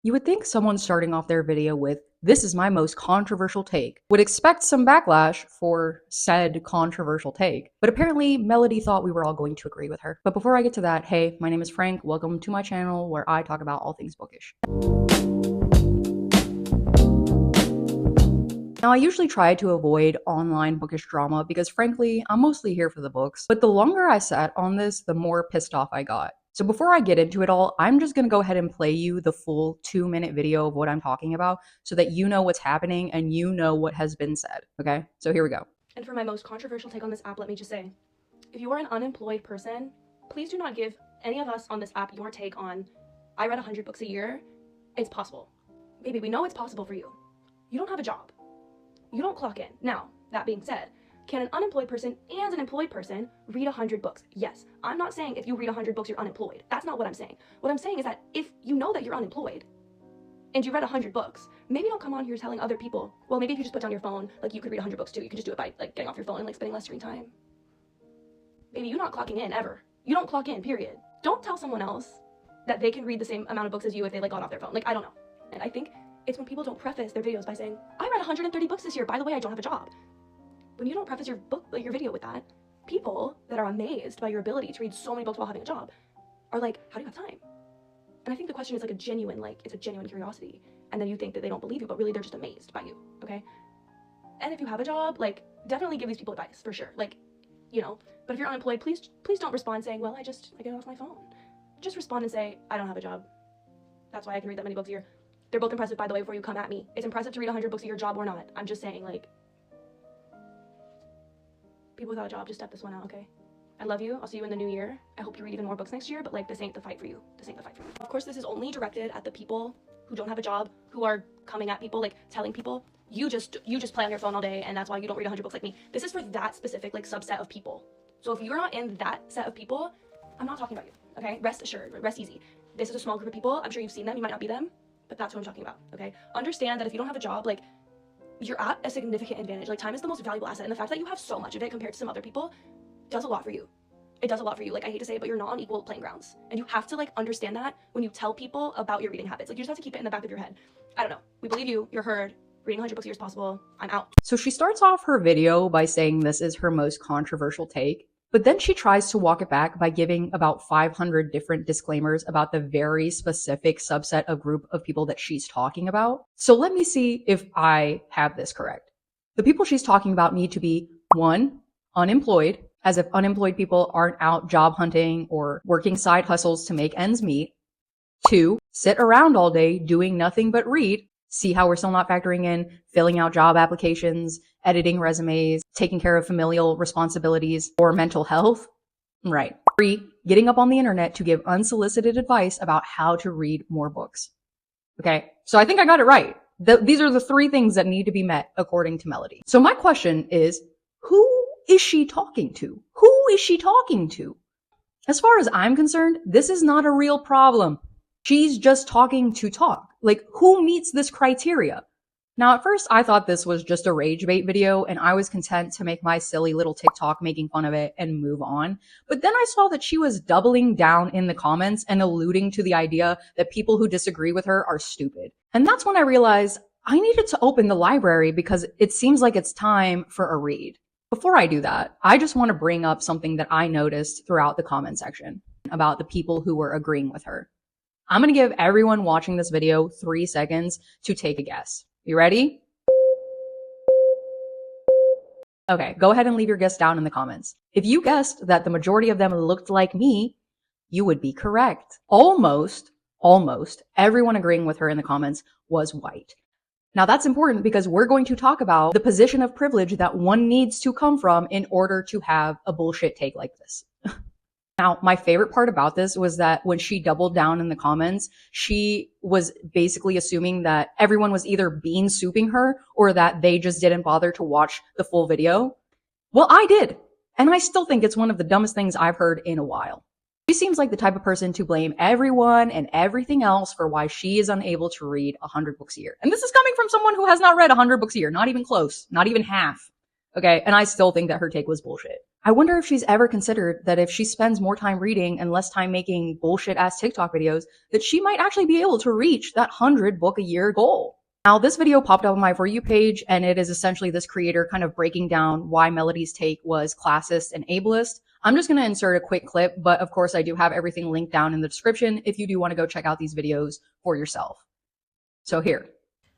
You would think someone starting off their video with, "This is my most controversial take," would expect some backlash for said controversial take. But apparently, Melody thought we were all going to agree with her. But before I get to that, hey, my name is Frank. Welcome to my channel where I talk about all things bookish. Now, I usually try to avoid online bookish drama because frankly, I'm mostly here for the books. But the longer I sat on this, the more pissed off I got. So before I get into it all, I'm just gonna go ahead and play you the full 2-minute video of what I'm talking about so that you know what's happening and you know what has been said, okay? So here we go. And for my most controversial take on this app, let me just say, if you are an unemployed person, please do not give any of us on this app your take on, I read 100 books a year, it's possible. Baby, we know it's possible for you. You don't have a job. You don't clock in. Now, that being said, can an unemployed person and an employed person read 100 books? Yes. I'm not saying if you read 100 books, you're unemployed. That's not what I'm saying. What I'm saying is that if you know that you're unemployed and you read 100 books, maybe don't come on here telling other people, well, maybe if you just put down your phone, like you could read 100 books too. You could just do it by like getting off your phone and like spending less screen time. Baby, you're not clocking in ever. You don't clock in, period. Don't tell someone else that they can read the same amount of books as you if they like got off their phone. Like, I don't know. And I think it's when people don't preface their videos by saying, I read 130 books this year. By the way, I don't have a job. When you don't preface your video with that, people that are amazed by your ability to read so many books while having a job are like, how do you have time? And I think the question is like it's a genuine curiosity. And then you think that they don't believe you, but really they're just amazed by you, okay? And if you have a job, like, definitely give these people advice, for sure. Like, you know, but if you're unemployed, please don't respond saying, well, I get off my phone. Just respond and say, I don't have a job. That's why I can read that many books a year. They're both impressive, by the way, before you come at me. It's impressive to read 100 books a year, job or not. I'm just saying, like, people without a job, just step this one out, okay? I love you. I'll see you in the new year. I hope you read even more books next year, but like, this ain't the fight for you. This ain't the fight for you. Of course, this is only directed at the people who don't have a job, who are coming at people, like telling people, you just play on your phone all day and that's why you don't read 100 books like me. This is for that specific like subset of people. So if you're not in that set of people, I'm not talking about you, okay? Rest assured, rest easy. This is a small group of people. I'm sure you've seen them. You might not be them, but that's what I'm talking about, okay? Understand that if you don't have a job, like, you're at a significant advantage. Like, time is the most valuable asset, and the fact that you have so much of it compared to some other people does a lot for you. It does a lot for you. Like, I hate to say it, but you're not on equal playing grounds. And you have to, like, understand that when you tell people about your reading habits. Like, you just have to keep it in the back of your head. I don't know. We believe you. You're heard. Reading 100 books a year is possible. I'm out. So she starts off her video by saying this is her most controversial take. But then she tries to walk it back by giving about 500 different disclaimers about the very specific subset of group of people that she's talking about. So let me see if I have this correct. The people she's talking about need to be 1, unemployed, as if unemployed people aren't out job hunting or working side hustles to make ends meet. 2, sit around all day doing nothing but read. See how we're still not factoring in filling out job applications, editing resumes, taking care of familial responsibilities, or mental health? Right. 3, getting up on the internet to give unsolicited advice about how to read more books. Okay, so I think I got it right. These are the 3 things that need to be met according to Melody. So my question is, who is she talking to? Who is she talking to? As far as I'm concerned, this is not a real problem. She's just talking to talk. Like, who meets this criteria? Now, at first, I thought this was just a rage bait video, and I was content to make my silly little TikTok making fun of it and move on. But then I saw that she was doubling down in the comments and alluding to the idea that people who disagree with her are stupid. And that's when I realized I needed to open the library because it seems like it's time for a read. Before I do that, I just want to bring up something that I noticed throughout the comment section about the people who were agreeing with her. I'm going to give everyone watching this video 3 seconds to take a guess. You ready? Okay, go ahead and leave your guess down in the comments. If you guessed that the majority of them looked like me, you would be correct. Almost everyone agreeing with her in the comments was white. Now that's important because we're going to talk about the position of privilege that one needs to come from in order to have a bullshit take like this. Now, my favorite part about this was that when she doubled down in the comments, she was basically assuming that everyone was either bean souping her or that they just didn't bother to watch the full video. Well, I did. And I still think it's one of the dumbest things I've heard in a while. She seems like the type of person to blame everyone and everything else for why she is unable to read 100 books a year. And this is coming from someone who has not read 100 books a year, not even close, not even half. Okay, and I still think that her take was bullshit. I wonder if she's ever considered that if she spends more time reading and less time making bullshit ass TikTok videos, that she might actually be able to reach that 100 book a year goal. Now, this video popped up on my For You page, and it is essentially this creator kind of breaking down why Melody's take was classist and ableist. I'm just going to insert a quick clip, but of course I do have everything linked down in the description if you do want to go check out these videos for yourself. So here.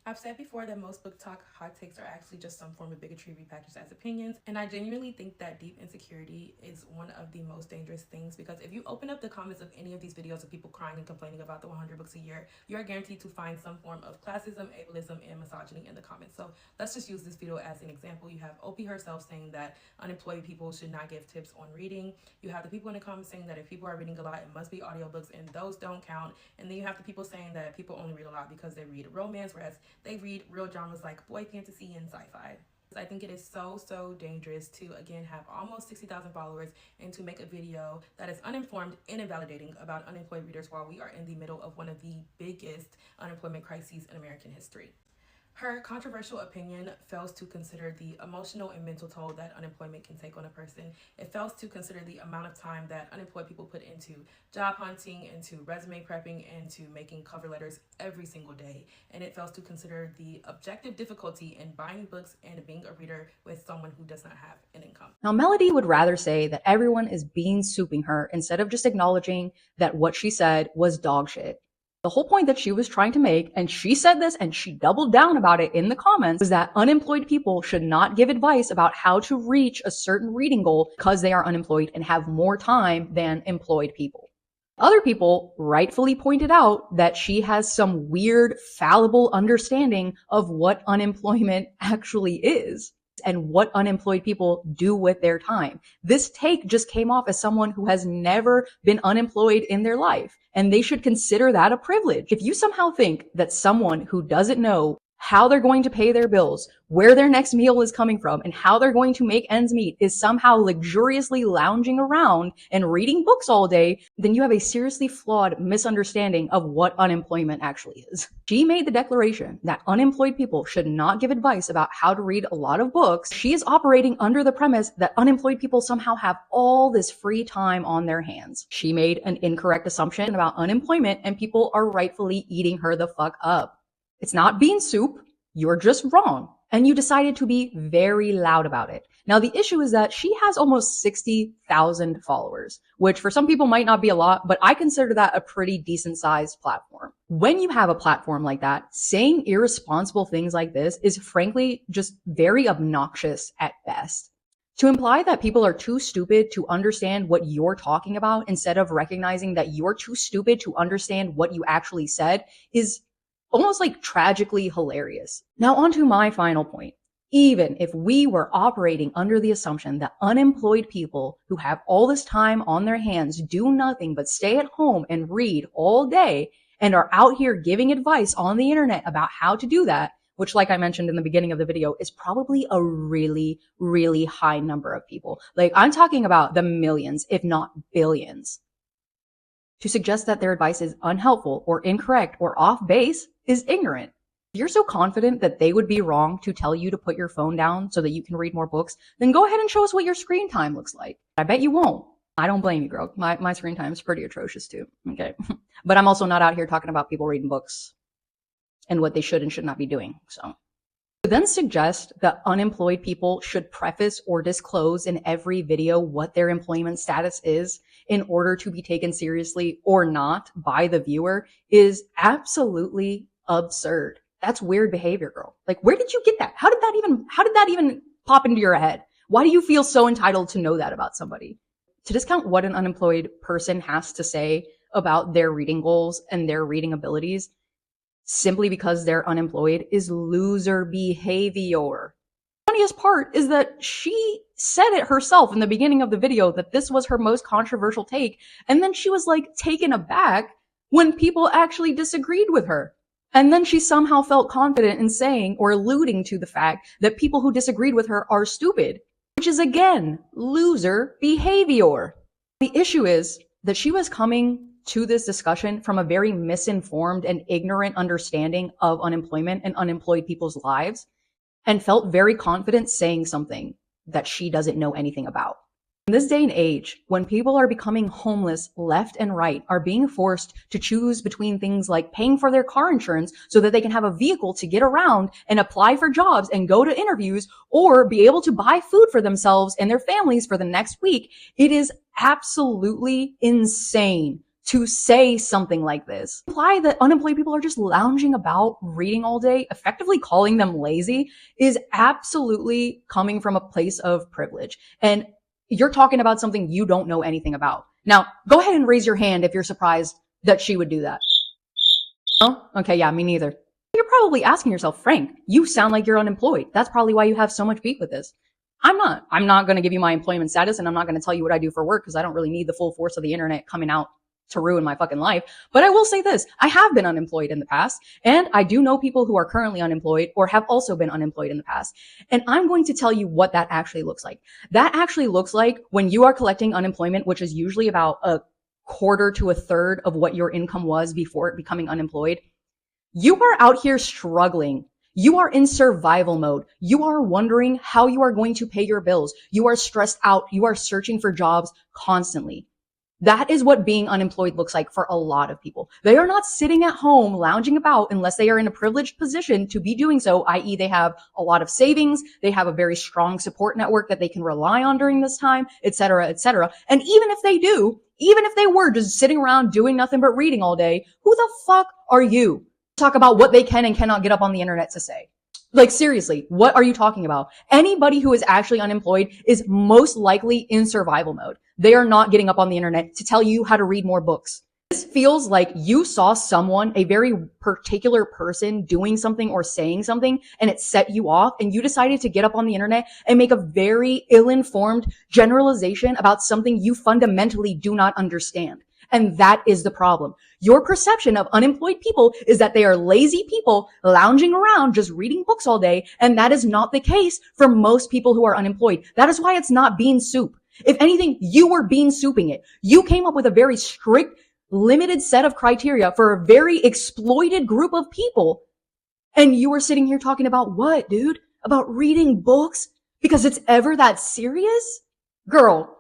I've said before that most book talk hot takes are actually just some form of bigotry repackaged as opinions, and I genuinely think that deep insecurity is one of the most dangerous things, because if you open up the comments of any of these videos of people crying and complaining about the 100 books a year, you are guaranteed to find some form of classism, ableism, and misogyny in the comments. So let's just use this video as an example. You have OP herself saying that unemployed people should not give tips on reading. You have the people in the comments saying that if people are reading a lot, it must be audiobooks and those don't count. And then you have the people saying that people only read a lot because they read romance, whereas they read real genres like boy fantasy and sci-fi. I think it is so dangerous to, again, have almost 60,000 followers and to make a video that is uninformed and invalidating about unemployed readers while we are in the middle of one of the biggest unemployment crises in American history. Her controversial opinion fails to consider the emotional and mental toll that unemployment can take on a person. It fails to consider the amount of time that unemployed people put into job hunting, into resume prepping, and to making cover letters every single day. And it fails to consider the objective difficulty in buying books and being a reader with someone who does not have an income. Now, Melody would rather say that everyone is bean souping her instead of just acknowledging that what she said was dog shit. The whole point that she was trying to make, and she said this and she doubled down about it in the comments, was that unemployed people should not give advice about how to reach a certain reading goal because they are unemployed and have more time than employed people. Other people rightfully pointed out that she has some weird, fallible understanding of what unemployment actually is and what unemployed people do with their time. This take just came off as someone who has never been unemployed in their life, and they should consider that a privilege. If you somehow think that someone who doesn't know how they're going to pay their bills, where their next meal is coming from, and how they're going to make ends meet is somehow luxuriously lounging around and reading books all day, then you have a seriously flawed misunderstanding of what unemployment actually is. She made the declaration that unemployed people should not give advice about how to read a lot of books. She is operating under the premise that unemployed people somehow have all this free time on their hands. She made an incorrect assumption about unemployment, and people are rightfully eating her the fuck up. It's not bean soup. You're just wrong. And you decided to be very loud about it. Now, the issue is that she has almost 60,000 followers, which for some people might not be a lot, but I consider that a pretty decent sized platform. When you have a platform like that, saying irresponsible things like this is frankly just very obnoxious at best. To imply that people are too stupid to understand what you're talking about instead of recognizing that you're too stupid to understand what you actually said is almost like tragically hilarious. Now on to my final point. Even if we were operating under the assumption that unemployed people who have all this time on their hands do nothing but stay at home and read all day and are out here giving advice on the internet about how to do that, which, like I mentioned in the beginning of the video, is probably a really high number of people. Like, I'm talking about the millions, if not billions. To suggest that their advice is unhelpful or incorrect or off base is ignorant. If you're so confident that they would be wrong to tell you to put your phone down so that you can read more books, then go ahead and show us what your screen time looks like. I bet you won't. I don't blame you, girl. My screen time is pretty atrocious too. Okay. But I'm also not out here talking about people reading books and what they should and should not be doing. So to then suggest that unemployed people should preface or disclose in every video what their employment status is in order to be taken seriously or not by the viewer is absolutely absurd. That's weird behavior, girl. Like, where did you get that? How did that even pop into your head? Why do you feel so entitled to know that about somebody? To discount what an unemployed person has to say about their reading goals and their reading abilities simply because they're unemployed is loser behavior. The funniest part is that she said it herself in the beginning of the video that this was her most controversial take, and then she was like taken aback when people actually disagreed with her. And then she somehow felt confident in saying or alluding to the fact that people who disagreed with her are stupid, which is again, loser behavior. The issue is that she was coming to this discussion from a very misinformed and ignorant understanding of unemployment and unemployed people's lives, and felt very confident saying something that she doesn't know anything about. In this day and age, when people are becoming homeless left and right, are being forced to choose between things like paying for their car insurance so that they can have a vehicle to get around and apply for jobs and go to interviews, or be able to buy food for themselves and their families for the next week, it is absolutely insane to say something like this. Imply that unemployed people are just lounging about reading all day, effectively calling them lazy, is absolutely coming from a place of privilege. And you're talking about something you don't know anything about. Now, go ahead and raise your hand if you're surprised that she would do that. Oh, okay, yeah, me neither. You're probably asking yourself, Frank, you sound like you're unemployed. That's probably why you have so much beef with this. I'm not. I'm not going to give you my employment status, and I'm not going to tell you what I do for work because I don't really need the full force of the internet coming out to ruin my fucking life. But I will say this, I have been unemployed in the past, and I do know people who are currently unemployed or have also been unemployed in the past. And I'm going to tell you what that actually looks like. That actually looks like when you are collecting unemployment, which is usually about a quarter to a third of what your income was before becoming unemployed. You are out here struggling. You are in survival mode. You are wondering how you are going to pay your bills. You are stressed out. You are searching for jobs constantly. That is what being unemployed looks like for a lot of people. They are not sitting at home lounging about unless they are in a privileged position to be doing so, i.e. they have a lot of savings, they have a very strong support network that they can rely on during this time, etc., etc. And even if they do, even if they were just sitting around doing nothing but reading all day, who the fuck are you to talk about what they can and cannot get up on the internet to say? Like, seriously, what are you talking about? Anybody who is actually unemployed is most likely in survival mode. They are not getting up on the internet to tell you how to read more books. This feels like you saw someone, a very particular person, doing something or saying something, and it set you off, and you decided to get up on the internet and make a very ill-informed generalization about something you fundamentally do not understand. And that is the problem. Your perception of unemployed people is that they are lazy people lounging around just reading books all day. And that is not the case for most people who are unemployed. That is why it's not bean soup. If anything, you were bean souping it. You came up with a very strict, limited set of criteria for a very exploited group of people. And you were sitting here talking about what, dude? About reading books? Because it's ever that serious? Girl,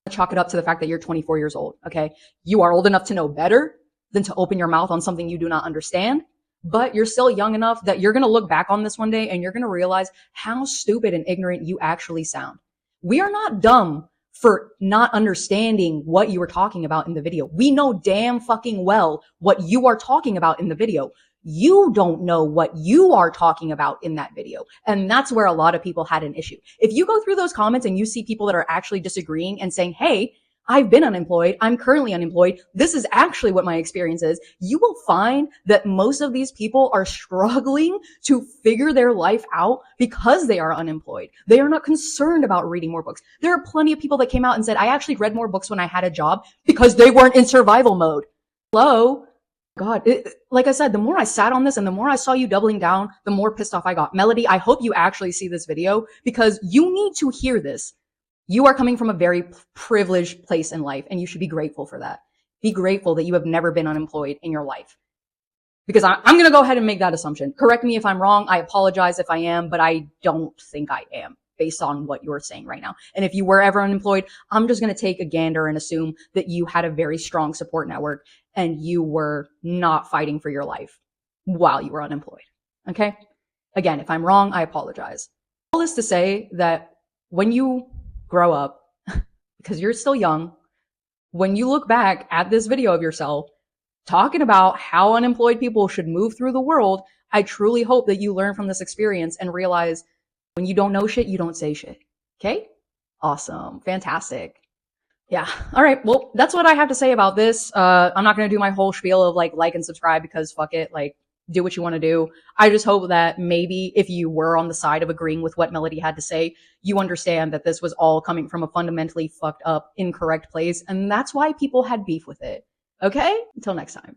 chalk it up to the fact that you're 24 years old, okay? You are old enough to know better than to open your mouth on something you do not understand, but you're still young enough that you're going to look back on this one day and you're going to realize how stupid and ignorant you actually sound. We are not dumb for not understanding what you were talking about in the video. We know damn fucking well what you are talking about in the video. You don't know what you are talking about in that video. And that's where a lot of people had an issue. If you go through those comments and you see people that are actually disagreeing and saying, hey, I've been unemployed, I'm currently unemployed, this is actually what my experience is, you will find that most of these people are struggling to figure their life out because they are unemployed. They are not concerned about reading more books. There are plenty of people that came out and said, I actually read more books when I had a job because they weren't in survival mode. Hello? God, like I said, the more I sat on this and the more I saw you doubling down, the more pissed off I got. Melody, I hope you actually see this video because you need to hear this. You are coming from a very privileged place in life, and you should be grateful for that. Be grateful that you have never been unemployed in your life. Because I'm going to go ahead and make that assumption. Correct me if I'm wrong. I apologize if I am, but I don't think I am based on what you're saying right now. And if you were ever unemployed, I'm just going to take a gander and assume that you had a very strong support network and you were not fighting for your life while you were unemployed. Okay? Again, if I'm wrong, I apologize. All this to say that when you grow up, because you're still young, when you look back at this video of yourself talking about how unemployed people should move through the world, I truly hope that you learn from this experience and realize when you don't know shit, you don't say shit. Okay? Awesome. Fantastic. Yeah. All right. Well, that's what I have to say about this. I'm not going to do my whole spiel of like and subscribe because fuck it. Like, do what you want to do. I just hope that maybe if you were on the side of agreeing with what Melody had to say, you understand that this was all coming from a fundamentally fucked up, incorrect place. And that's why people had beef with it. Okay? Until next time.